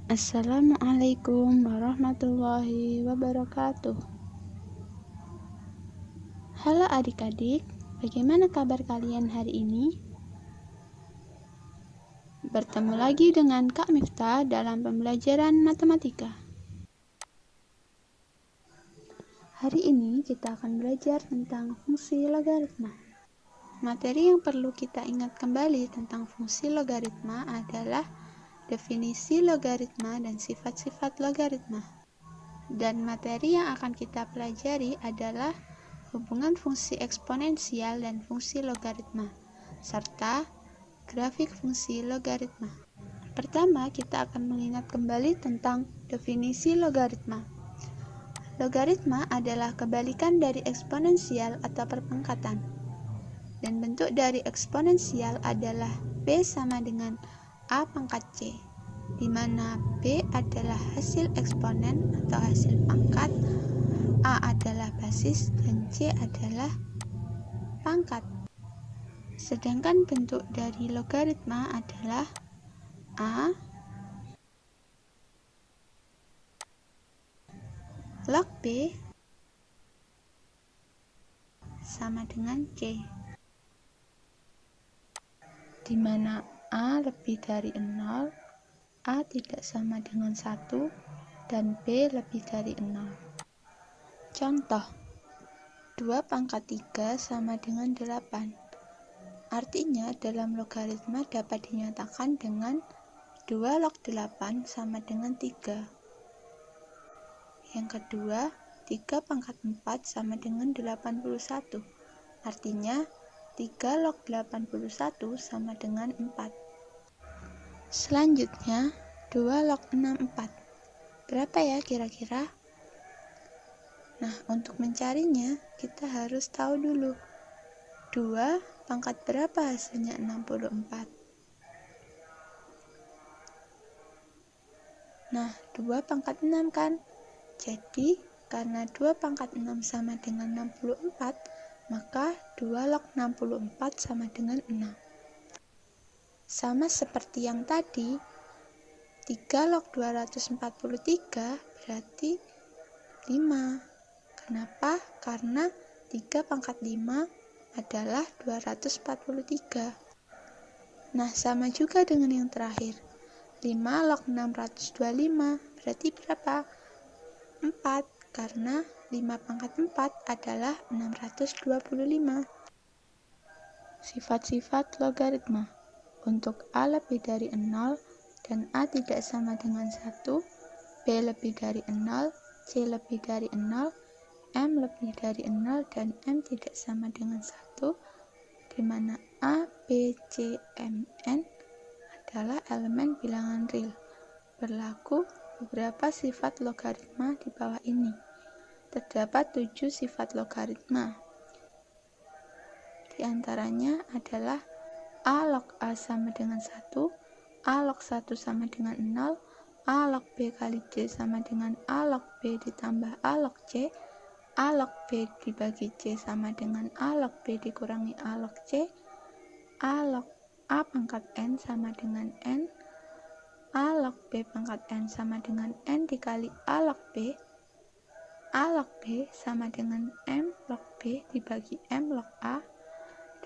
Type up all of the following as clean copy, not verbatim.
Assalamualaikum warahmatullahi wabarakatuh. Halo adik-adik, bagaimana kabar kalian hari ini? Bertemu lagi dengan Kak Miftah dalam pembelajaran matematika. Hari ini kita akan belajar tentang fungsi logaritma. Materi yang perlu kita ingat kembali tentang fungsi logaritma adalah definisi logaritma dan sifat-sifat logaritma. Dan materi yang akan kita pelajari adalah hubungan fungsi eksponensial dan fungsi logaritma, serta grafik fungsi logaritma. Pertama, kita akan mengingat kembali tentang definisi logaritma. Logaritma adalah kebalikan dari eksponensial atau perpangkatan. Dan bentuk dari eksponensial adalah B sama dengan A pangkat C, di mana B adalah hasil eksponen atau hasil pangkat, A adalah basis, dan C adalah pangkat. Sedangkan bentuk dari logaritma adalah A log B sama dengan C, di mana A lebih dari 0, A tidak sama dengan 1, dan B lebih dari 0. Contoh, 2 pangkat 3 sama dengan 8. Artinya dalam logaritma dapat dinyatakan dengan 2 log 8 sama dengan 3. Yang kedua, 3 pangkat 4 sama dengan 81. Artinya 3 log 81 sama dengan 4. Selanjutnya, 2 log 64. Berapa ya kira-kira? Nah, untuk mencarinya, kita harus tahu dulu 2 pangkat berapa hasilnya 64. Nah, 2 pangkat 6 kan? Jadi, karena 2 pangkat 6 sama dengan 64, maka 2 log 64 sama dengan 6. Sama seperti yang tadi, 3 log 243 berarti 5. Kenapa? Karena 3 pangkat 5 adalah 243. Nah, sama juga dengan yang terakhir. 5 log 625 berarti berapa? 4, karena 5 pangkat 4 adalah 625. Sifat-sifat logaritma. Untuk A lebih dari 0 dan A tidak sama dengan 1, B lebih dari 0, C lebih dari 0, M lebih dari 0, dan M tidak sama dengan 1, di mana A, B, C, M, N adalah elemen bilangan real. Berlaku beberapa sifat logaritma di bawah ini. Terdapat 7 sifat logaritma. Di antaranya adalah A log A sama dengan 1, A log 1 sama dengan 0, A log B kali C sama dengan A log B ditambah A log C, A log B dibagi C sama dengan A log B dikurangi A log C, A log A pangkat N sama dengan N, A log B pangkat N sama dengan N dikali A log B, A log B sama dengan M log B dibagi M log A,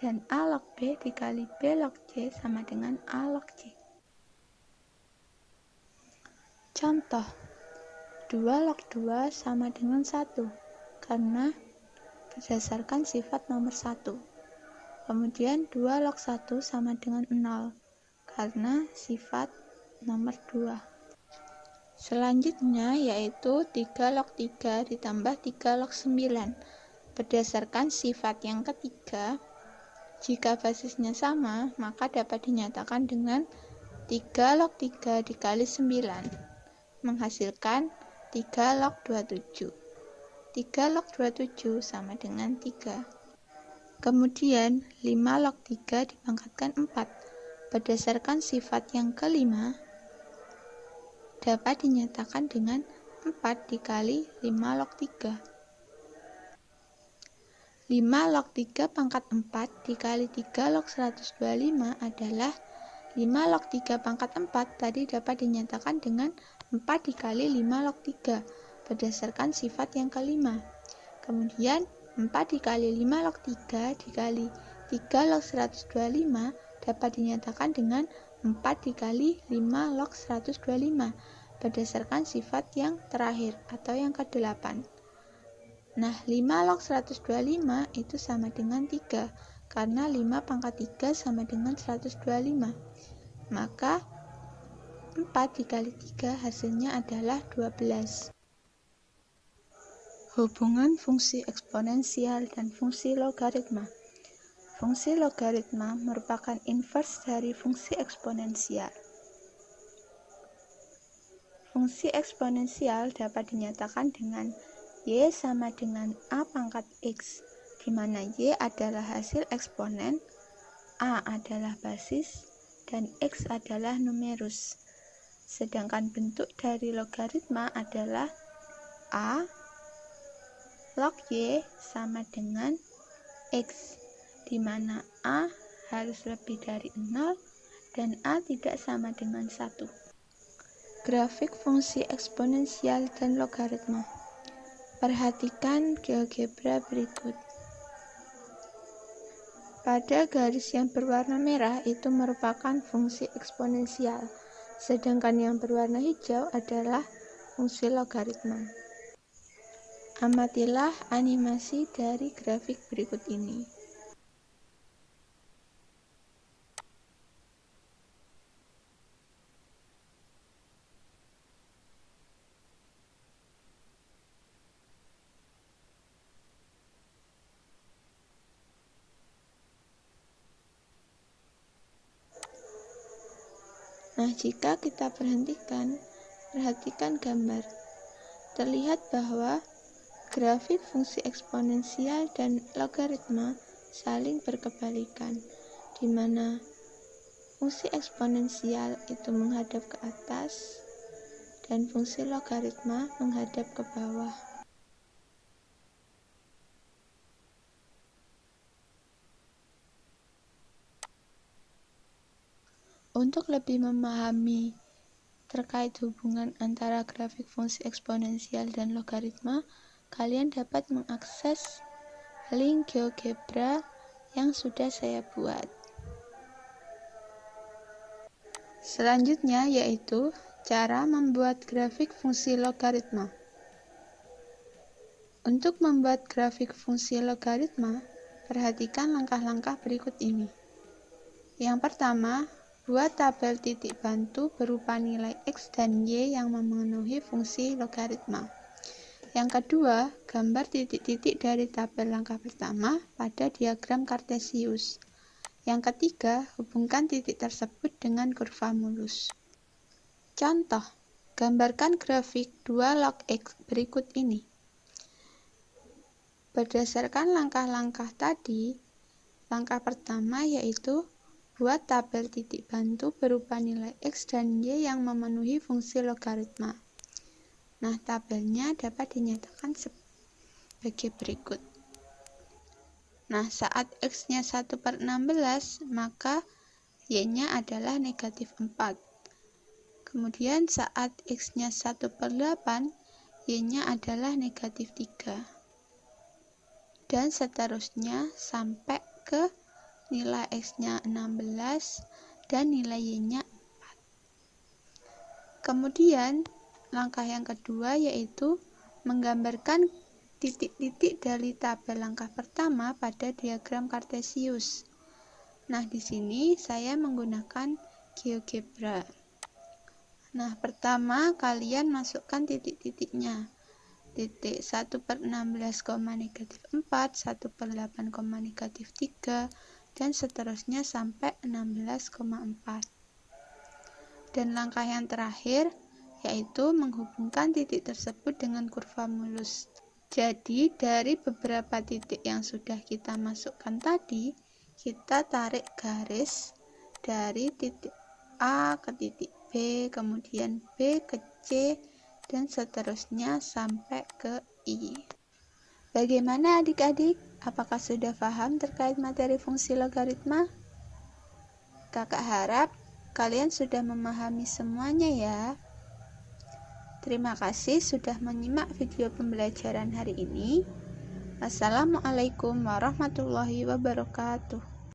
dan A log B dikali B log C sama dengan A log C. Contoh, 2 log 2 sama dengan 1, karena berdasarkan sifat nomor 1. Kemudian 2 log 1 sama dengan 0, karena sifat nomor 2. Selanjutnya yaitu 3 log 3 ditambah 3 log 9. Berdasarkan sifat yang ketiga, jika basisnya sama, maka dapat dinyatakan dengan 3 log 3 dikali 9, menghasilkan 3 log 27. 3 log 27 sama dengan 3. Kemudian 5 log 3 dipangkatkan 4. Berdasarkan sifat yang kelima, dapat dinyatakan dengan 4 dikali 5 log 3. 5 log 3 pangkat 4 dikali 3 log 125 adalah 5 log 3 pangkat 4 tadi dapat dinyatakan dengan 4 dikali 5 log 3 berdasarkan sifat yang kelima. Kemudian 4 dikali 5 log 3 dikali 3 log 125 dapat dinyatakan dengan 4 dikali 5 log 125 berdasarkan sifat yang terakhir atau yang ke-8. Nah, 5 log 125 itu sama dengan 3 karena 5 pangkat 3 sama dengan 125. Maka 4 dikali 3 hasilnya adalah 12. Hubungan fungsi eksponensial dan fungsi logaritma. Fungsi logaritma merupakan inverse dari fungsi eksponensial. Fungsi eksponensial dapat dinyatakan dengan y sama dengan a pangkat x, di mana y adalah hasil eksponen, a adalah basis, dan x adalah numerus. Sedangkan bentuk dari logaritma adalah a log y sama dengan x, di mana a harus lebih dari 0 dan a tidak sama dengan 1. Grafik fungsi eksponensial dan logaritma. Perhatikan GeoGebra berikut. Pada garis yang berwarna merah itu merupakan fungsi eksponensial, sedangkan yang berwarna hijau adalah fungsi logaritma. Amatilah animasi dari grafik berikut ini. Nah, jika kita perhatikan gambar, terlihat bahwa grafik fungsi eksponensial dan logaritma saling berkebalikan, di mana fungsi eksponensial itu menghadap ke atas dan fungsi logaritma menghadap ke bawah. Untuk lebih memahami terkait hubungan antara grafik fungsi eksponensial dan logaritma, kalian dapat mengakses link GeoGebra yang sudah saya buat. Selanjutnya yaitu cara membuat grafik fungsi logaritma. Untuk membuat grafik fungsi logaritma, perhatikan langkah-langkah berikut ini. Yang pertama, buat tabel titik bantu berupa nilai x dan y yang memenuhi fungsi logaritma. Yang kedua, gambar titik-titik dari tabel langkah pertama pada diagram kartesius. Yang ketiga, hubungkan titik tersebut dengan kurva mulus. Contoh, gambarkan grafik 2 log x berikut ini. Berdasarkan langkah-langkah tadi, langkah pertama yaitu buat tabel titik bantu berupa nilai x dan y yang memenuhi fungsi logaritma. Nah, tabelnya dapat dinyatakan sebagai berikut. Nah, saat x-nya 1/16, maka y-nya adalah negatif 4. Kemudian saat x-nya 1/8, y-nya adalah negatif 3. Dan seterusnya sampai ke nilai x-nya 16 dan nilai y-nya 4. Kemudian langkah yang kedua yaitu menggambarkan titik-titik dari tabel langkah pertama pada diagram kartesius. Nah, di sini saya menggunakan GeoGebra. Nah, pertama kalian masukkan titik-titiknya. Titik 1/16, negatif 4, 1/8, negatif 3, dan seterusnya sampai 16,4. Dan langkah yang terakhir yaitu menghubungkan titik tersebut dengan kurva mulus. Jadi, dari beberapa titik yang sudah kita masukkan tadi, kita tarik garis dari titik A ke titik B, kemudian B ke C, dan seterusnya sampai ke I. Bagaimana adik-adik? Apakah sudah paham terkait materi fungsi logaritma? Kakak harap kalian sudah memahami semuanya ya. Terima kasih sudah menyimak video pembelajaran hari ini. Assalamualaikum warahmatullahi wabarakatuh.